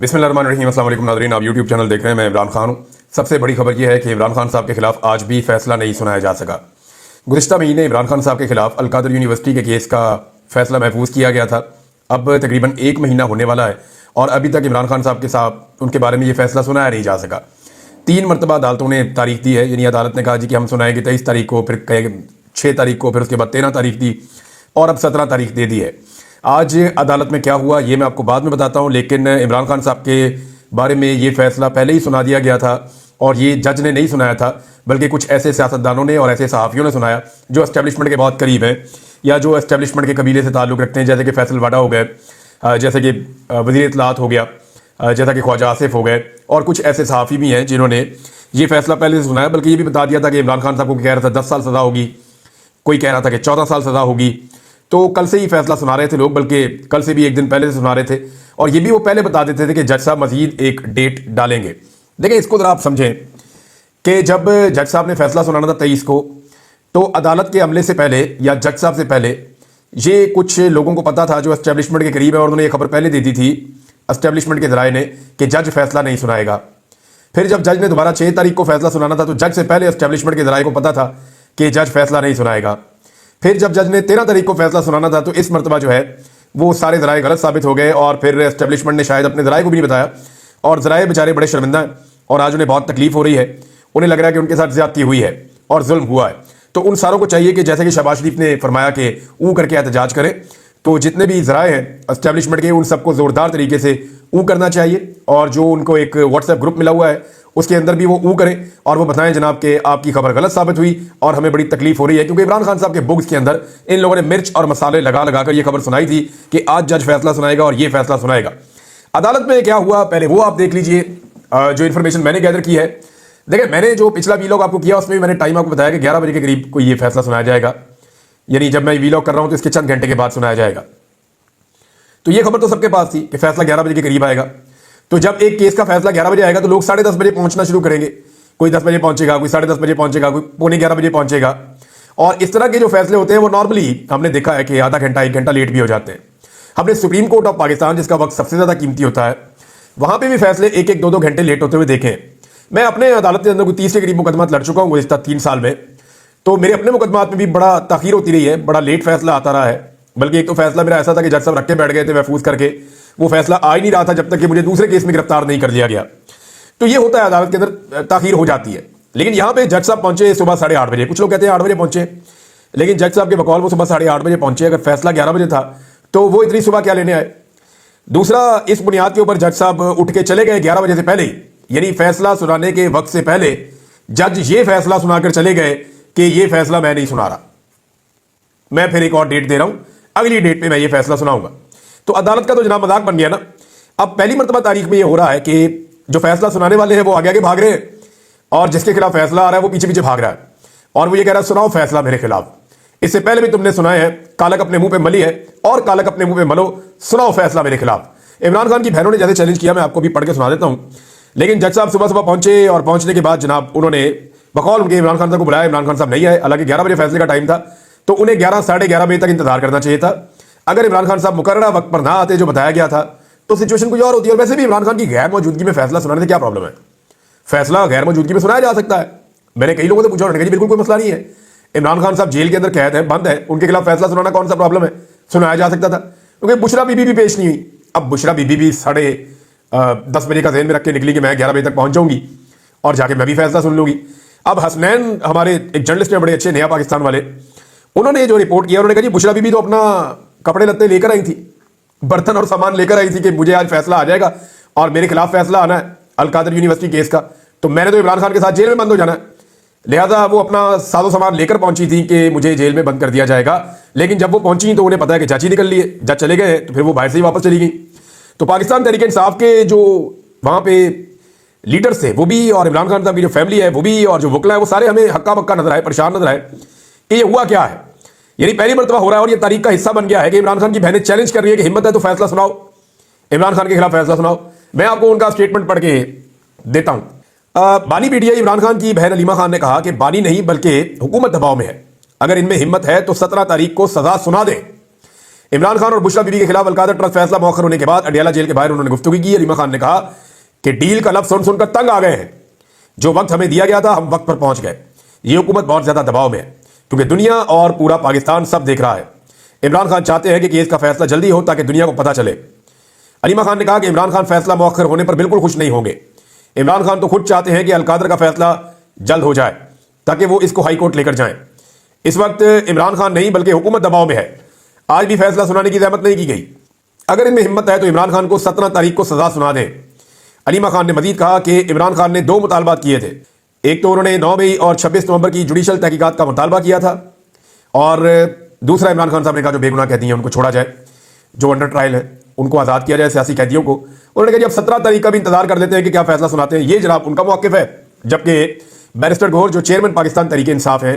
बिस्मिल्लाहिर्रहमानिर्रहीम। अस्सलाम वालेकुम नाज़रीन, आप यूट्यूब चैनल देख रहे हैं। मैं इमरान खान हूँ। सबसे बड़ी खबर यह है कि इमरान खान साहब के खिलाफ आज भी फैसला नहीं सुनाया जा सका। गुज़िश्ता महीने इमरान खान साहब के खिलाफ अलकादर यूनिवर्सिटी के केस का फैसला महफूज किया गया था। अब तकरीबन 1 महीना होने वाला है और अभी तक इमरान खान साहब के साथ उनके बारे में ये फैसला सुनाया नहीं जा सका। 3 मरतबा अदालतों ने तारीख दी है, यानी अदालत ने कहा जी कि हम सुनाएंगे 23 तारीख को, फिर कहे 6 तारीख को, फिर उसके बाद 13 तारीख दी और अब 17 तारीख दे दी है। आज अदालत में क्या हुआ ये मैं आपको बाद में बताता हूँ, लेकिन इमरान खान साहब के बारे में ये फैसला पहले ही सुना दिया गया था और ये जज ने नहीं सुनाया था, बल्कि कुछ ऐसे सियासतदानों ने और ऐसे सहाफ़ियों ने सुनाया जो एस्टेब्लिशमेंट के बहुत करीब हैं या जो एस्टेब्लिशमेंट के कबीले से ताल्लुक़ रखते हैं, जैसे कि फैसल वाडा हो गए, जैसे कि वज़ीर इत्तलात हो गया, जैसा कि ख्वाजा आसिफ हो गए, और कुछ ऐसे सहाफ़ी भी हैं जिन्होंने ये फैसला पहले से सुनाया। बल्कि ये भी बता दिया था कि इमरान खान साहब को कह रहा था 10 साल सज़ा होगी, कोई कह रहा था कि 14 साल सज़ा होगी। तो कल से ही फैसला सुना रहे थे लोग, बल्कि कल से भी एक दिन पहले से सुना रहे थे, और ये भी वो पहले बता देते थे कि जज साहब मजीद एक डेट डालेंगे। देखिए, इसको जरा आप समझें कि जब जज साहब ने फैसला सुनाना था 23 को, तो अदालत के अमले से पहले या जज साहब से पहले ये कुछ लोगों को पता था जो एस्टेब्लिशमेंट के करीब है, और उन्होंने ये खबर पहले दे दी थी एस्टेब्लिशमेंट के ज़राए ने कि जज फैसला नहीं सुनाएगा। फिर जब जज ने दोबारा 6 तारीख को फैसला सुनाना था, तो जज से पहले एस्टेब्लिशमेंट के ज़राए को पता था कि जज फैसला नहीं सुनाएगा। फिर जब जज ने 13 तारीख को फैसला सुनाना था, तो इस मरतबा जो है वो सारे ज़राए गलत साबित हो गए और फिर एस्टेब्लिशमेंट ने शायद अपने ज़राए को भी नहीं बताया, और ज़राए बेचारे बड़े शर्मिंदा हैं और आज उन्हें बहुत तकलीफ हो रही है। उन्हें लग रहा है कि उनके साथ ज़्यादती हुई है और जुल्म हुआ है। तो उन सारों को चाहिए कि जैसे कि शहबाज शरीफ ने फरमाया कि ऊ करके एहतजाज करें, तो जितने भी ज़राए हैं एस्टेब्लिशमेंट के, उन सबको ज़ोरदार तरीके से ऊ करना चाहिए, और जो उनको एक व्हाट्सएप ग्रुप मिला हुआ है उसके अंदर भी वो ऊ करें और वो बताएं जनाब कि आपकी खबर गलत साबित हुई और हमें बड़ी तकलीफ हो रही है। क्योंकि इमरान खान साहब के बुक्स के अंदर इन लोगों ने मिर्च और मसाले लगा लगा कर ये खबर सुनाई थी कि आज जज फैसला सुनाएगा और ये फैसला सुनाएगा। अदालत में क्या हुआ पहले वो आप देख लीजिए, जो इन्फॉर्मेशन मैंने गैदर की है। देखिए, मैंने जो पिछला वीलॉग आपको किया उसमें भी मैंने टाइम आपको बताया कि 11 बजे के करीब को ये फैसला सुनाया जाएगा, यानी जब मैं वीलॉग कर रहा हूं तो इसके चंद घंटे के बाद सुनाया जाएगा। तो ये खबर तो सबके पास थी कि फैसला 11 बजे के करीब आएगा। तो जब एक केस का फैसला 11 बजे आएगा तो लोग 10:30 बजे पहुंचना शुरू करेंगे। कोई 10 बजे पहुंचेगा, कोई 10:30 बजे पहुंचेगा, कोई 11:15 बजे पहुंचेगा। और इस तरह के जो फैसले होते हैं वो नॉर्मली हमने देखा है कि आधा घंटा 1 घंटा लेट भी हो जाते हैं। हमने सुप्रीम कोर्ट ऑफ पाकिस्तान, जिसका वक्त सबसे ज्यादा कीमती होता है, वहां पर भी फैसले 1-1, 2-2 घंटे लेट होते हुए देखे। मैं अपने अदालत के अंदर कोई 30 के करीब मुकदमात लड़ चुका हूँ गुज़िश्ता 3 साल में, तो मेरे अपने मुकदमात में भी बड़ा ताखीर होती रही है, बड़ा लेट फैसला आता रहा है। बल्कि एक तो फैसला मेरा ऐसा था कि जज साहब रख के बैठ गए थे महफूज करके, वो फैसला आ ही नहीं रहा था जब तक कि मुझे दूसरे केस में गिरफ्तार नहीं कर लिया गया। तो ये होता है, अदालत के अंदर ताखीर हो जाती है। लेकिन यहाँ पे जज साहब पहुंचे सुबह 8:30 बजे। कुछ लोग कहते हैं 8 बजे पहुंचे, लेकिन जज साहब के बकौल वो सुबह 8:30 बजे पहुंचे। अगर फैसला 11 बजे था तो वो इतनी सुबह क्या लेने आए? दूसरा, इस बुनियाद के ऊपर जज साहब उठ के चले गए 11 बजे से पहले ही, यानी फैसला सुनाने के वक्त से पहले जज ये फैसला सुनाकर चले गए कि ये फैसला मैं नहीं सुना रहा, मैं फिर एक और डेट दे रहा हूं, अगली डेट पे मैं ये फैसला सुनाऊंगा। तो अदालत का तो जनाब मजाक बन गया ना। अब पहली मरतबा तारीख में ये हो रहा है कि जो फैसला सुनाने वाले हैं वो आगे आगे भाग रहे हैं और जिसके खिलाफ फैसला आ रहा है वो पीछे पीछे भाग रहा है, और वो ये कह रहा है सुनाओ फैसला मेरे खिलाफ। इससे पहले भी तुमने सुनाए हैं, कालक अपने मुंह पे मली है और कालक अपने मुंह पे मलो, सुनाओ फैसला मेरे खिलाफ। इमरान खान की बहनों ने जैसे चैलेंज किया, मैं आपको भी पढ़ के सुना देता हूं। लेकिन जज साहब सुबह सुबह पहुंचे और पहुंचने के बाद जनाब उन्होंने बकौल उनके इमरान खान साहब को बुलाया। इमरान खान साहब नहीं आए, हालांकि 11 बजे फैसले का टाइम था, तो उन्हें 11 साढ़े 11 बजे तक इंतजार करना चाहिए था। अगर इमरान खान साहब मुकर्ररा वक्त पर ना आते जो बताया गया था तो सिचुएशन कुछ और होती है। और वैसे भी इमरान खान की गैर मौजूदगी में फैसला सुनाने से क्या प्रॉब्लम है? फैसला गैर मौजूदगी में सुनाया जा सकता है। मैंने कई लोगों से पूछा, उन्होंने कहा बिल्कुल कोई मसला नहीं है, इमरान खान साहब जेल के अंदर कैद है, बंद है, उनके खिलाफ फैसला सुनाना कौन सा प्रॉब्लम है, सुनाया जा सकता था। क्योंकि बुशरा बीबी भी पेश नहीं हुई। अब बुशरा बीबी भी 10:30 बजे का ज़हन में रख के निकली कि मैं 11 बजे तक पहुंच जाऊंगी और जाके मैं भी फैसला सुन लूंगी। अब हसनैन हमारे एक जर्नलिस्ट हैं बड़े अच्छे, नया पाकिस्तान वाले, उन्होंने जो रिपोर्ट किया, उन्होंने कहा जी बुशरा बीबी तो अपना कपड़े लत्ते लेकर आई थी, बर्तन और सामान लेकर आई थी कि मुझे आज फैसला आ जाएगा और मेरे खिलाफ फैसला आना है अलकादर यूनिवर्सिटी केस का, तो मैंने तो इमरान खान के साथ जेल में बंद हो जाना है। लिहाजा वो अपना साजो सामान लेकर पहुंची थी कि मुझे जेल में बंद कर दिया जाएगा। लेकिन जब वो पहुंची तो उन्हें पता है कि जज ही निकल लिए, जज चले गए, तो फिर वो बाहर से ही वापस चली गई। तो पाकिस्तान तहरीक इंसाफ के जो वहां पे लीडर्स थे वो भी, और इमरान खान साहब की जो फैमिली है वो भी, और जो वकला है वो सारे हमें हक्का बक्का नजर आए, परेशान नजर आए कि ये हुआ क्या है। यानी पहली मरतबा हो रहा है और ये तारीख का हिस्सा बन गया है कि इमरान खान की बहनें चैलेंज कर रही है कि हिम्मत है तो फैसला सुनाओ, इमरान खान के खिलाफ फैसला सुनाओ। मैं आपको उनका स्टेटमेंट पढ़ के देता हूं। बानी पीटीआई इमरान खान की बहन अलीमा खान ने कहा कि बानी नहीं बल्कि हुकूमत दबाव में है, अगर इनमें हिम्मत है तो 17 तारीख को सजा सुना दे। इमरान खान और बुशरा बीबी के खिलाफ अलकादर ट्रस्ट फैसला मौखर होने के बाद अडियाला जेल के बाहर उन्होंने गुफ्तगू की। अलीमा खान ने कहा कि डील का लफ्ज सुनकर तंग आ गए हैं। जो वक्त हमें दिया गया था हम वक्त पर पहुंच गए। ये हुकूमत बहुत ज्यादा दबाव में है क्योंकि दुनिया और पूरा पाकिस्तान सब देख रहा है। इमरान खान चाहते हैं कि केस का फैसला जल्दी हो ताकि दुनिया को पता चले। अलीमा खान ने कहा कि इमरान खान फैसला मौखर होने पर बिल्कुल खुश नहीं होंगे। इमरान खान तो खुद चाहते हैं कि अलकादर का फैसला जल्द हो जाए ताकि वो इसको हाईकोर्ट लेकर जाएं। इस वक्त इमरान खान नहीं बल्कि हुकूमत दबाव में है। आज भी फैसला सुनाने की जहमत नहीं की गई। अगर इनमें हिम्मत है तो इमरान खान को 17 तारीख को सजा सुना दें। अलीमा खान ने मजीद कहा कि इमरान खान ने 2 मुतालबात किए थे। एक तो उन्होंने 9 मई और 26 नवंबर की जुडिशल तहकीकात का मुतालबा किया था और दूसरा इमरान खान साहब ने कहा जो बेगुनाह कैदी हैं उनको छोड़ा जाए, जो अंडर ट्रायल है उनको आज़ाद किया जाए, सियासी कैदियों को। उन्होंने कहा जब 17 तारीख का भी इंतजार कर देते हैं कि क्या फैसला सुनाते हैं। ये जनाब उनका मौक़िफ़ है। जबकि बैरिस्टर गौहर जो चेयरमैन पाकिस्तान तहरीक इंसाफ है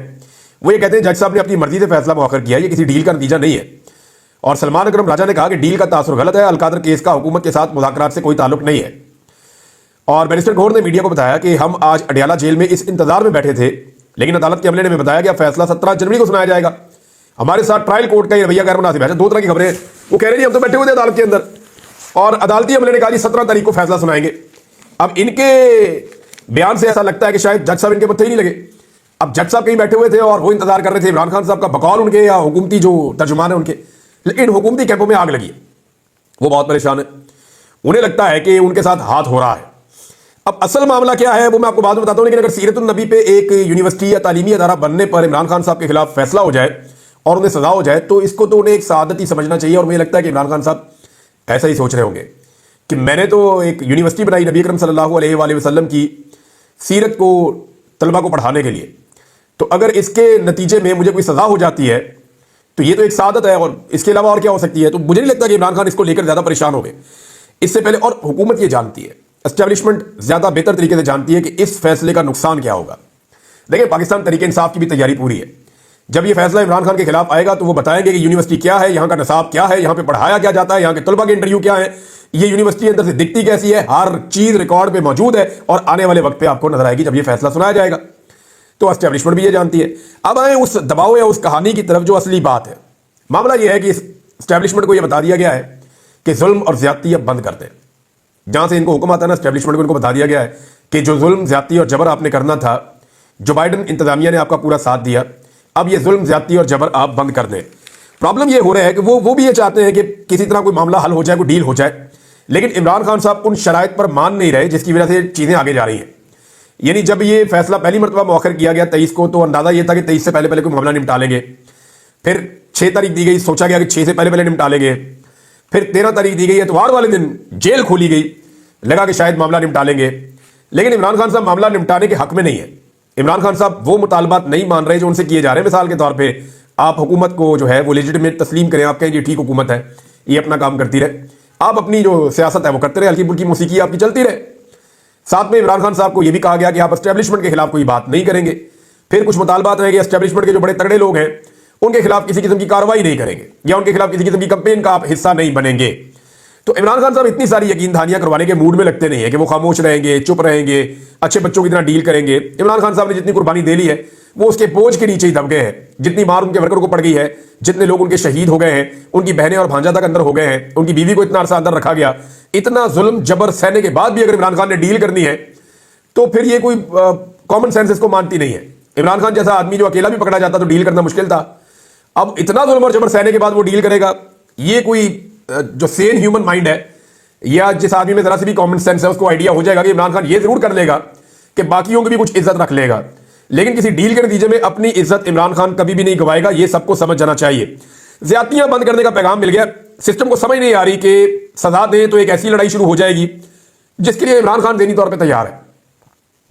वो ये कहते हैं जज साहब ने अपनी मर्जी से फैसला मौखर किया, ये किसी डील का नतीजा नहीं है। और सलमान अकरम राजा ने कहा कि डील का तासुर गलत है, अलकादर केस का हुकूमत के साथ मुज़ाकरात से कोई ताल्लुक नहीं है। और बैरिस्टर गौहर ने मीडिया को बताया कि हम आज अडियाला जेल में इस इंतजार में बैठे थे, लेकिन अदालत के अमले ने बताया कि फैसला 17 जनवरी को सुनाया जाएगा। हमारे साथ ट्रायल कोर्ट का ये रवैया गैर मुनासिब है। 2 तरह की खबरें। वो कह रहे हैं हम तो बैठे हुए थे अदालत के अंदर और अदालती अमले ने कहा 17 तारीख को फैसला सुनाएंगे। अब इनके बयान से ऐसा लगता है कि शायद जज साहब इनके मत्थे ही नहीं लगे। अब जज साहब कहीं बैठे हुए थे और वो इंतजार कर रहे थे इमरान खान साहब का, बकौल उनके या हुकूमती जो तर्जुमान है उनके। लेकिन हुकूमती कैंपों में आग लगी है, वो बहुत परेशान है। उन्हें लगता है कि उनके साथ हाथ हो रहा है। अब असल मामला क्या है वो मैं आपको बाद में बताता हूं। लेकिन अगर सीरतुन नबी पे एक यूनिवर्सिटी या तालीमी अदारा बनने पर इमरान खान साहब के खिलाफ फैसला हो जाए और उन्हें सजा हो जाए तो इसको तो उन्हें एक सआदत ही समझना चाहिए। और मुझे लगता है कि इमरान खान साहब ऐसा ही सोच रहे होंगे कि मैंने तो एक यूनिवर्सिटी बनाई नबी अकरम सल्लल्लाहु अलैहि वसल्लम की सीरत को तलबा को पढ़ाने के लिए, तो अगर इसके नतीजे में मुझे कोई सजा हो जाती है तो ये तो एक सादत है और इसके अलावा और क्या हो सकती है। तो मुझे नहीं लगता कि इमरान खान इसको लेकर ज्यादा परेशान हो गए इससे पहले। और हुकूमत ये जानती है, एस्टेब्लिशमेंट ज्यादा बेहतर तरीके से जानती है कि इस फैसले का नुकसान क्या होगा। देखिए पाकिस्तान तहरीक इंसाफ की भी तैयारी पूरी है। जब ये फैसला इमरान खान के खिलाफ आएगा तो वो बताएंगे कि यूनिवर्सिटी क्या है, यहाँ का निसाब क्या है, यहाँ पे पढ़ाया क्या जाता है, यहाँ के तलबा के इंटरव्यू क्या है, ये यूनिवर्सिटी अंदर से दिखती कैसी है, हर चीज रिकॉर्ड पे मौजूद है और आने वाले वक्त पे आपको नजर आएगी जब ये फैसला सुनाया जाएगा। तो एस्टेब्लिशमेंट भी ये जानती है। अब आए उस दबाव या उस कहानी की तरफ जो असली बात है। मामला ये है कि एस्टेब्लिशमेंट को यह बता दिया गया है कि जुल्म और ज्यादती अब बंद कर दें। जहां से इनको हुक्म आता है ना, एस्टेब्लिशमेंट को इनको बता दिया गया है कि जो जुल्म ज्यादती और जबर आपने करना था, जो बाइडन इंतजामिया ने आपका पूरा साथ दिया, अब ये जुल्म ज्यादती और जबर आप बंद कर दें। प्रॉब्लम ये हो रहा है कि वो भी ये चाहते हैं कि किसी तरह कोई मामला हल हो जाए, कोई डील हो जाए, लेकिन इमरान खान साहब उन शराइत पर मान नहीं रहे जिसकी वजह से चीजें आगे जा रही हैं। यानी जब ये फैसला पहली मरतबा मौखर किया गया 23 को, तो अंदाजा ये था कि 23 से पहले पहले कोई मामला निपटा लेंगे। फिर 6 तारीख दी गई, सोचा गया कि 6 से पहले पहले निपटा लेंगे। फिर 13 तारीख दी गई, इतवार वाले दिन जेल खोली गई, लगा कि शायद मामला निपटा लेंगे। लेकिन इमरान खान साहब मामला निपटाने के हक में नहीं है। इमरान खान साहब वो मुतालबात नहीं मान रहे जो उनसे किए जा रहे हैं। मिसाल के तौर पर आप हुकूमत को जो है वो लेजिटिमेट तस्लीम करें, आप कहें ये ठीक हुकूमत है, ये अपना काम करती रहे, आप अपनी जो सियासत है वो करते रहे, हल्की फुल्की मौसीकी आपकी चलती रहे। साथ में इमरान खान साहब को यह भी कहा गया कि आप एस्टेब्लिशमेंट के खिलाफ कोई बात नहीं करेंगे। फिर कुछ मुतालबात रहेंगे, एस्टेब्लिशमेंट के जो बड़े तगड़े लोग हैं उनके खिलाफ किसी किस्म की कार्रवाई नहीं करेंगे या उनके खिलाफ किसी किस्म की कंपेन का आप हिस्सा नहीं बनेंगे। तो इमरान खान साहब इतनी सारी यकीन दहानियां करवाने के मूड में लगते नहीं है कि वो खामोश रहेंगे, चुप रहेंगे, अच्छे बच्चों की तरह डील करेंगे। इमरान खान साहब ने जितनी कुर्बानी दे ली है वो उसके बोझ के नीचे ही दब गए हैं। जितनी मार उनके वर्करों को पड़ गई है, जितने लोग उनके शहीद हो गए हैं, उनकी बहनें और भांजा तक अंदर हो गए हैं, उनकी बीवी को इतना अरसा अंदर रखा गया, इतना जुल्म जबर सहने के बाद भी अगर इमरान खान ने डील करनी है तो फिर ये कोई कॉमन सेंस इसको मानती नहीं है। इमरान खान जैसा आदमी जो अकेला भी पकड़ा जाता तो डील करना मुश्किल था, अब इतना जुल्म और जबर सहने के बाद वो डील करेगा। ये कोई जो सेन ह्यूमन माइंड है या जिस आदमी में जरा से भी कॉमन सेंस है उसको आइडिया हो जाएगा कि इमरान खान ये जरूर कर लेगा कि बाकियों की भी कुछ इज्जत रख लेगा, लेकिन किसी डील के नतीजे में अपनी इज्जत इमरान खान कभी भी नहीं गवाएगा। ये सबको समझ जाना चाहिए। ज्यादतियां बंद करने का पैगाम मिल गया। सिस्टम को समझ नहीं आ रही कि सजा दें तो एक ऐसी लड़ाई शुरू हो जाएगी जिसके लिए इमरान खान ज़हनी तौर पर तैयार है।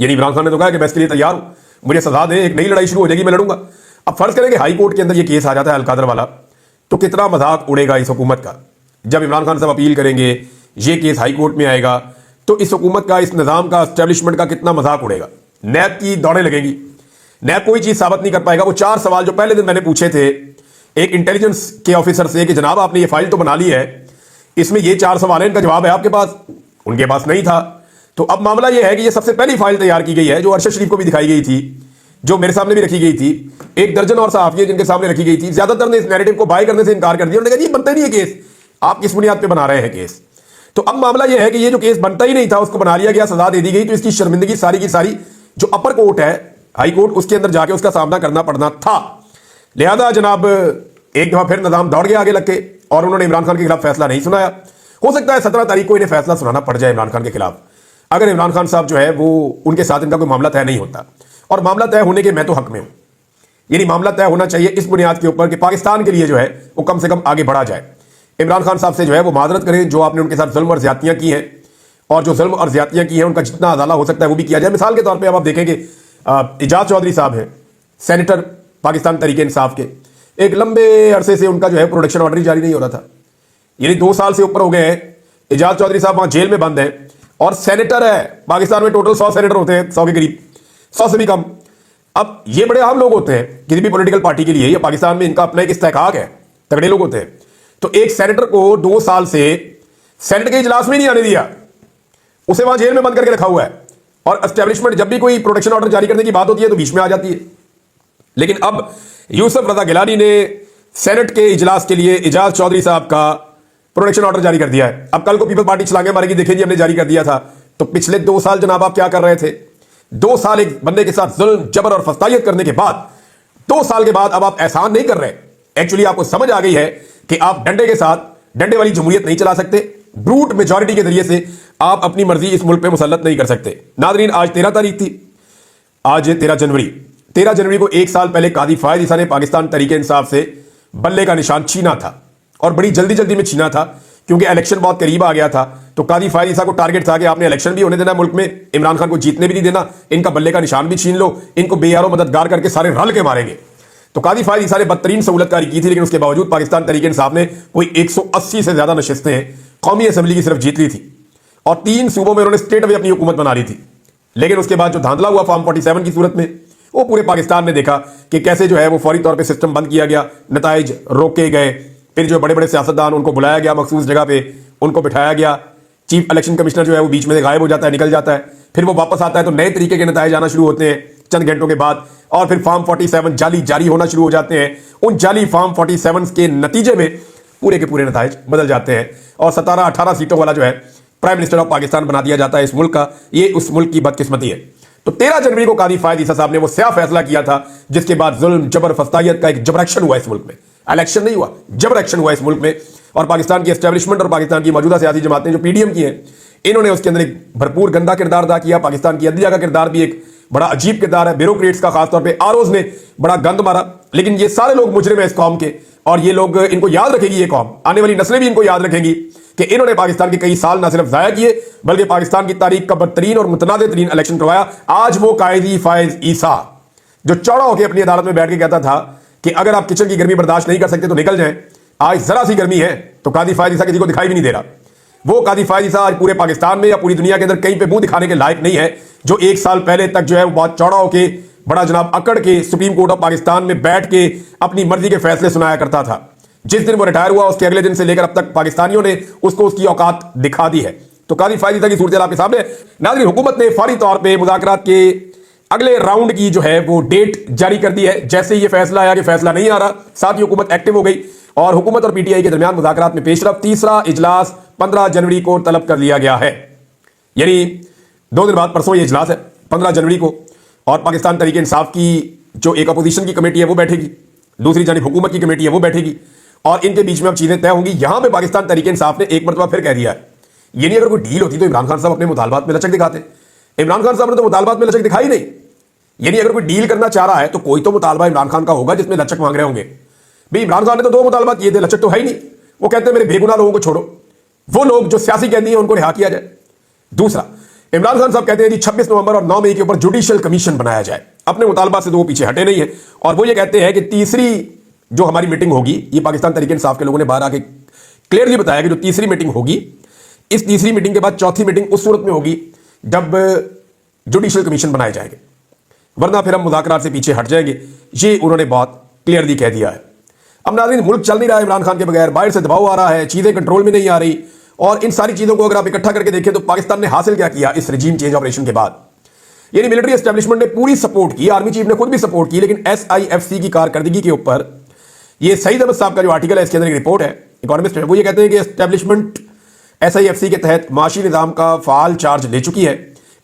यानी इमरान खान ने तो कहा कि मैं इसके लिए तैयार हूं, मुझे सजा दें, एक नई लड़ाई शुरू हो जाएगी, मैं लड़ूंगा। अब फर्ज करें कि हाई कोर्ट के अंदर ये केस आ जाता है अलकादर वाला, तो कितना मजाक उड़ेगा इस हुकूमत का। जब इमरान खान साहब अपील करेंगे, ये केस हाई कोर्ट में आएगा, तो इस हुकूमत का, इस निज़ाम का, एस्टेब्लिशमेंट का कितना मजाक उड़ेगा। नैब की दौड़ें लगेंगी, नैब कोई चीज साबित नहीं कर पाएगा। वो 4 सवाल जो पहले दिन मैंने पूछे थे एक इंटेलिजेंस के ऑफिसर से कि जनाब आपने ये फाइल तो बना ली है, इसमें ये 4 सवाल है, इनका जवाब है आपके पास, उनके पास नहीं था। तो अब मामला यह है कि ये सबसे पहली फाइल तैयार की गई है जो अरशद शरीफ को भी दिखाई गई थी जो मेरे सामने भी रखी गई थी, एक दर्जन और सहाफियां जिनके सामने रखी गई थी, ज्यादातर ने इस नैरेटिव को बाय करने से इनकार कर दिया। उन्होंने कहा ये बनता ही नहीं है केस, आप किस बुनियाद पे बना रहे हैं केस। तो अब मामला यह है कि ये जो केस बनता ही नहीं था उसको बना लिया गया, सजा दे दी गई, तो इसकी शर्मिंदगी सारी की सारी जो अपर कोर्ट है, हाई कोर्ट, उसके अंदर जाके उसका सामना करना पड़ना था। लिहाजा जनाब एक दफा फिर निजाम दौड़ गया आगे लग के और उन्होंने इमरान खान के खिलाफ फैसला नहीं सुनाया। हो सकता है 17 तारीख को इन्हें फैसला सुनाना पड़ जाए इमरान खान के खिलाफ, अगर इमरान खान साहब जो है वो उनके साथ इनका कोई मामला तय नहीं होता। और मामला तय होने के मैं तो हक में हूं, यानी मामला तय होना चाहिए इस बुनियाद के ऊपर कि पाकिस्तान के लिए जो है वो कम से कम आगे बढ़ा जाए। इमरान खान साहब से जो है वो माजरत करें जो आपने उनके साथ जुल्म और ज्यादतियां की हैं, और जो जुल्म और ज्यादतियां की हैं उनका जितना अदाला हो सकता है वो भी किया जाए। मिसाल के तौर पर अब आप देखेंगे एजाज चौधरी साहब हैं, सेनेटर पाकिस्तान तरीके इंसाफ के, एक लंबे अरसे से उनका जो है प्रोडक्शन ऑर्डर ही जारी नहीं हो रहा था, यानी 2 साल से ऊपर हो गए हैं। एजाज चौधरी साहब वहां जेल में बंद हैं और सेनेटर है। पाकिस्तान में टोटल 100 सेनेटर होते हैं, 100 के करीब, 100 से भी कम। अब ये बड़े आम लोग होते हैं किसी भी पॉलिटिकल पार्टी के लिए, या पाकिस्तान में इनका अपना एक इस्तेहकाक है, तगड़े लोग होते हैं। तो एक सेनेटर को 2 साल से सेनेट के इजलास में नहीं आने दिया, उसे वहां जेल में बंद करके रखा हुआ है। और एस्टेब्लिशमेंट जब भी कोई प्रोटेक्शन ऑर्डर जारी करने की बात होती है तो बीच में आ जाती है। लेकिन अब यूसुफ रजा गिलानी ने सेनेट के इजलास के लिए एजाज चौधरी साहब का प्रोटेक्शन ऑर्डर जारी कर दिया है। अब कल को पीपल पार्टी छलांगे मारेगी, देखिए जी हमने जारी कर दिया था। तो पिछले 2 साल जनाब आप क्या कर रहे थे? 2 साल एक बंदे के साथ जुल्म, जबर और फस्तायत करने के बाद, 2 साल के बाद अब आप एहसान नहीं कर रहे। एक्चुअली आपको समझ आ गई है कि आप डंडे के साथ डंडे वाली जमहूरियत नहीं चला सकते, ब्रूट मेजॉरिटी के जरिए से आप अपनी मर्जी इस मुल्क पे मुसल्लत नहीं कर सकते। नादरीन, आज 13 तारीख थी, आज 13 जनवरी। 13 जनवरी को 1 साल पहले कादी फायद ईसा ने पाकिस्तान तरीके इंसाफ से बल्ले का निशान छीना था, और बड़ी जल्दी जल्दी में छीना था क्योंकि इलेक्शन बहुत करीब आ गया था। तो कादी फायद ईसा को टारगेट था कि आपने इलेक्शन भी होने देना मुल्क में, इमरान खान को जीतने भी नहीं देना, इनका बल्ले का निशान भी छीन लो, इनको बेयारो मददगार करके सारे रल के मारेंगे। तो कादी फायद ईसा ने बदतरीन सहूलतकारी की थी, लेकिन उसके बावजूद पाकिस्तान तरीके इंसाफ ने कोई 180 से ज्यादा नशिस्तें कौमी असम्बली की सिर्फ जीत ली थी, और 3 सूबों में उन्होंने स्टेट वे अपनी हुकूमत बना ली थी। लेकिन उसके बाद जो धांधला हुआ फॉर्म 47 की सूरत में, वो पूरे पाकिस्तान ने देखा कि कैसे जो है वो फौरी तौर पे सिस्टम बंद किया गया, नताइज रोके गए। फिर जो बड़े बड़े सियासतदान उनको बुलाया गया मखसूस जगह पे, उनको बिठाया गया। चीफ इलेक्शन कमिश्नर जो है वो बीच में से गायब हो जाता है, निकल जाता है, फिर वो वापस आता है तो नए तरीके के नताइज आना शुरू होते हैं चंद घंटों के बाद, और फिर फॉर्म 47 जाली जारी होना शुरू हो जाते हैं। उन जाली फॉर्म 47 के नतीजे में पूरे के पूरे नताइज बदल जाते हैं, और 17-18 सीटों वाला जो है प्राइम मिनिस्टर ऑफ पाकिस्तान बना दिया जाता है इस मुल्क का। ये उस मुल्क की बदकिस्मती है। तो 13 जनवरी को कादी फायद ईसा साहब ने वो स्या फैसला किया था, जिसके बाद जुल्म, जबर, फस्तायत का एक जबर एक्शन हुआ इस मुल्क में। इलेक्शन नहीं हुआ, जबर एक्शन हुआ इस मुल्क में। और पाकिस्तान की एस्टेब्लिशमेंट और पाकिस्तान की मौजूदा सियासी जमातें जो पीडीएम की हैं, इन्होंने उसके अंदर एक भरपूर गंदा किरदार अदा किया। पाकिस्तान की अदलिया का किरदार भी एक बड़ा अजीब किरदार है, ब्यूरोक्रेट्स का, खासतौर पर आरओज ने बड़ा गंद मारा। लेकिन ये सारे लोग मुजरिम है इस कौम के, और ये लोग, इनको याद रखेगी ये कौम, आने वाली नस्लें भी इनको याद रखेंगी कि इन्होंने पाकिस्तान के कई साल न सिर्फ जाया किए, बल्कि पाकिस्तान की तारीख का बदतरीन और मुतनाज़ तरीन इलेक्शन करवाया। आज वो कायदी फायज ईसा जो चौड़ा होकर अपनी अदालत में बैठ के कहता था कि अगर आप किचन की गर्मी बर्दाश्त नहीं कर सकते तो निकल जाएं, आज जरा सी गर्मी है तो कादी फायज ईसा किसी को दिखाई भी नहीं दे रहा। वो कादी फायज ईसा आज पूरे पाकिस्तान में या पूरी दुनिया के अंदर कहीं पे मुंह दिखाने के लायक नहीं है, जो 1 साल पहले तक जो है वो बहुत चौड़ा होके, बड़ा जनाब अकड़ के सुप्रीम कोर्ट ऑफ पाकिस्तान में बैठ के अपनी मर्जी के फैसले सुनाया करता था। जिस दिन वो रिटायर हुआ उसके अगले दिन से लेकर अब तक पाकिस्तानियों ने उसको उसकी औकात दिखा दी है। तो कादी फायद ईसा की सूरत आपके सामने। नाज़रीन, हुकूमत ने फौरी तौर पे मुज़ाकरात के अगले राउंड की जो है वो डेट जारी कर दी है। जैसे ये फैसला आया कि फैसला नहीं आ रहा, साथ ही हुकूमत एक्टिव हो गई और हुकूमत और पीटीआई के दरमियान मुज़ाकरात में पेशरफ। तीसरा इजलास 15 जनवरी को तलब कर लिया गया है, यानी 2 दिन बाद, परसों ये इजलास है 15 जनवरी को। और पाकिस्तान तरीके इंसाफ की जो एक अपोजिशन की कमेटी है वो बैठेगी, दूसरी जानिब हुकूमत की कमेटी है वो बैठेगी, और इनके बीच में अब चीजें तय होंगी। यहां पे पाकिस्तान तरीके इंसाफ ने एक मरतबा फिर कह दिया है, ये नहीं अगर कोई डील होती तो इमरान खान साहब अपने मुतालबात में लचक दिखाते। इमरान खान साहब ने तो मुतालबात में लचक दिखाई नहीं। यानी अगर कोई डील करना चाह रहा है तो कोई तो मुतालबा इमरान खान का होगा जिसमें लचक मांग रहे होंगे। भाई इमरान खान ने तो 2 मुतालबा किए थे, लचक तो है ही नहीं। वो कहते हैं मेरे बेगुनाह लोगों को छोड़ो, वो लोग जो सियासी कैदी हैं उनको रिहा किया जाए। दूसरा, इमरान खान साहब कहते हैं कि 26 नवंबर और 9 मई के ऊपर जुडिशियल कमीशन बनाया जाए। अपने मुतालबा से तो वो पीछे हटे नहीं है, और वो ये कहते हैं कि तीसरी जो हमारी मीटिंग होगी, ये पाकिस्तान तरीके इंसाफ के लोगों ने बाहर आके क्लियरली बताया कि जो तीसरी मीटिंग होगी, इस तीसरी मीटिंग के बाद चौथी मीटिंग उस सूरत में होगी जब जुडिशियल कमीशन बनाए जाएंगे, वरना फिर हम मुज़ाकरात से पीछे हट जाएंगे। ये उन्होंने बहुत क्लियरली कह दिया है। अब नाज़रीन, मुल्क चल नहीं रहा है इमरान खान के बगैर, बाहर से दबाव आ रहा है, चीज़ें कंट्रोल में नहीं आ रही, और इन सारी चीज़ों को अगर आप इकट्ठा करके देखें तो पाकिस्तान ने हासिल क्या किया इस रजीम चेंज ऑपरेशन के बाद। यानी मिलिट्री एस्टेब्लिशमेंट ने पूरी सपोर्ट की, आर्मी चीफ ने खुद भी सपोर्ट की, लेकिन SIFC की कारकर्दगी के ऊपर ये सईद अहमद साहब का जो आर्टिकल है, इसके अंदर एक रिपोर्ट है, इकोनॉमिस्ट है, वो ये कहते हैं कि एस्टेब्लिशमेंट SIFC के तहत माशी निजाम का फाल चार्ज ले चुकी है।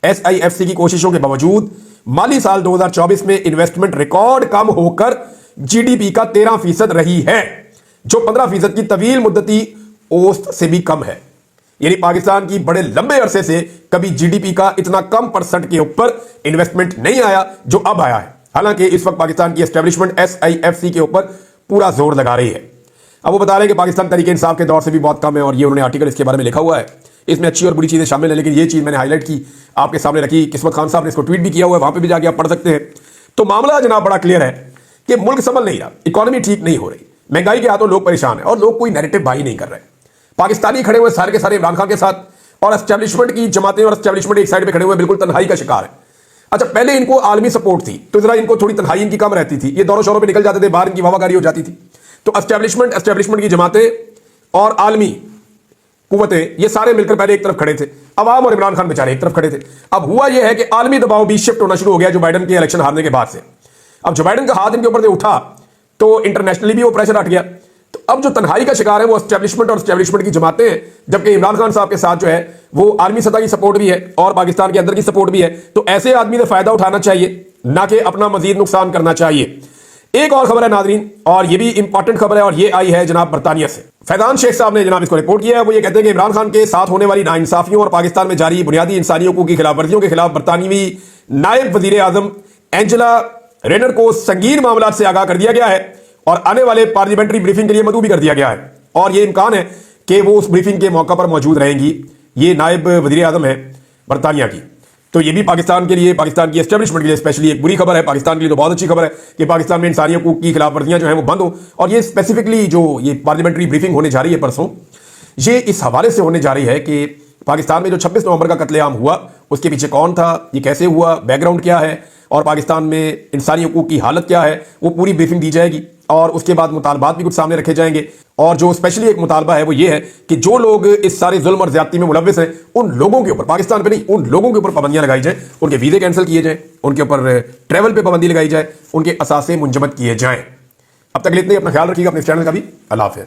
SIFC की कोशिशों के बावजूद माली साल 2024 में इन्वेस्टमेंट रिकॉर्ड कम होकर GDP का 13% रही है, जो 15% की तवील मुद्दती औसत से भी कम है। यानी पाकिस्तान की बड़े लंबे अरसे से कभी GDP का इतना कम % के ऊपर इन्वेस्टमेंट नहीं आया जो अब आया है। हालांकि इस वक्त पाकिस्तान की एस्टेब्लिशमेंट SIFC के ऊपर पूरा जोर लगा रही है। अब वो बता रहे हैं कि पाकिस्तान तरीके इंसाफ के दौर से भी बहुत कम है, और ये उन्होंने आर्टिकल इसके बारे में लिखा हुआ है। इसमें अच्छी और बुरी चीजें शामिल है, लेकिन ये चीज मैंने हाईलाइट की, आपके सामने रखी। किस्मत खान साहब ने इसको ट्वीट भी किया हुआ है, वहां पे भी जाके आप पढ़ सकते हैं। तो मामला जनाब बड़ा क्लियर है कि मुल्क संभल नहीं रहा, इकोनॉमी ठीक नहीं हो रही, महंगाई के हाथों लोग परेशान है, और लोग कोई नैरेटिव बाई नहीं कर रहे। पाकिस्तानी खड़े हुए सारे के सारे इमरान खान के साथ, और एस्टेब्लिशमेंट की जमातें और एस्टेब्लिशमेंट एक साइड पे खड़े हुए बिल्कुल तन्हाई का शिकार है। अच्छा, पहले इनको आलमी सपोर्ट थी तो जरा इनको थोड़ी तन्हाई इनकी कम रहती थी, ये दौरों शोरों पे निकल जाते थे, बाहर इनकी वाहवाकारी हो जाती थी। तो एस्टेब्लिशमेंट की जमातें और आलमी कुव्वतें ये सारे मिलकर पहले एक तरफ खड़े थे, अवाम और इमरान खान बेचारे एक तरफ खड़े थे। अब हुआ यह है कि आलमी दबाव भी शिफ्ट होना शुरू हो गया जो बाइडन के इलेक्शन हारने के बाद से। अब जो बाइडन का हाथ इनके ऊपर से उठा तो इंटरनेशनली भी वो प्रेशर हट गया। तो अब जो तन्हाई का शिकार है वो एस्टेब्लिशमेंट और एस्टेब्लिशमेंट की जमातें हैं, जबकि इमरान खान साहब के साथ जो है वो आर्मी सतह की सपोर्ट भी है और पाकिस्तान के अंदर की सपोर्ट भी है। तो ऐसे आदमी ने फायदा उठाना चाहिए, ना कि अपना मजीद नुकसान करना चाहिए। एक और खबर है नाजरीन, और ये भी इंपॉर्टेंट खबर है, और ये आई है जनाब बरतानिया से। फैजान शेख साहब ने जनाब इसको रिपोर्ट किया है। वो ये कहते हैं कि इमरान खान के साथ होने वाली नाइंसाफियों और पाकिस्तान में जारी बुनियादी इंसानी हकूक की खिलाफवर्जियों के खिलाफ बरतानवी नायब वजीर आजम एंजेला रेनर को संगीन मामला से आगाह कर दिया गया है, और आने वाले पार्लियामेंट्री ब्रीफिंग के लिए मदऊ भी कर दिया गया है, और यह इम्कान है कि वो उस ब्रीफिंग के मौका पर मौजूद रहेंगी। ये नायब वजीर आजम है बरतानिया की। तो ये भी पाकिस्तान के लिए, पाकिस्तान की एस्टेब्लिशमेंट के लिए स्पेशली एक बुरी खबर है। पाकिस्तान के लिए तो बहुत अच्छी खबर है कि पाकिस्तान में इंसानी हकूक की खिलाफवर्जियां जो है वो बंद हो। और ये स्पेसिफिकली जो ये पार्लियामेंट्री ब्रीफिंग होने जा रही है परसों, ये इस हवाले से होने जा रही है कि पाकिस्तान में जो 26 नवंबर का कत्लेआम हुआ उसके पीछे कौन था, ये कैसे हुआ, बैकग्राउंड क्या है, और पाकिस्तान में इंसानी हकूक की हालत क्या है, वो पूरी ब्रीफिंग दी जाएगी। और उसके बाद मुतालबात भी कुछ सामने रखे जाएंगे। और जो स्पेशली एक मुतालबा है वो ये है कि जो लोग इस सारे जुल्म और ज्यादती में मुलव्विस हैं उन लोगों के ऊपर, पाकिस्तान पे नहीं, उन लोगों के ऊपर पाबंदियां लगाई जाए, उनके वीजे कैंसिल किए जाए, उनके ऊपर ट्रैवल पे पाबंदी लगाई जाए, उनके असासे मुंजमद किए जाएं। अब तक इतने, अपना ख्याल रखिएगा, अपने चैनल का भी। अल्लाह हाफ़िज़।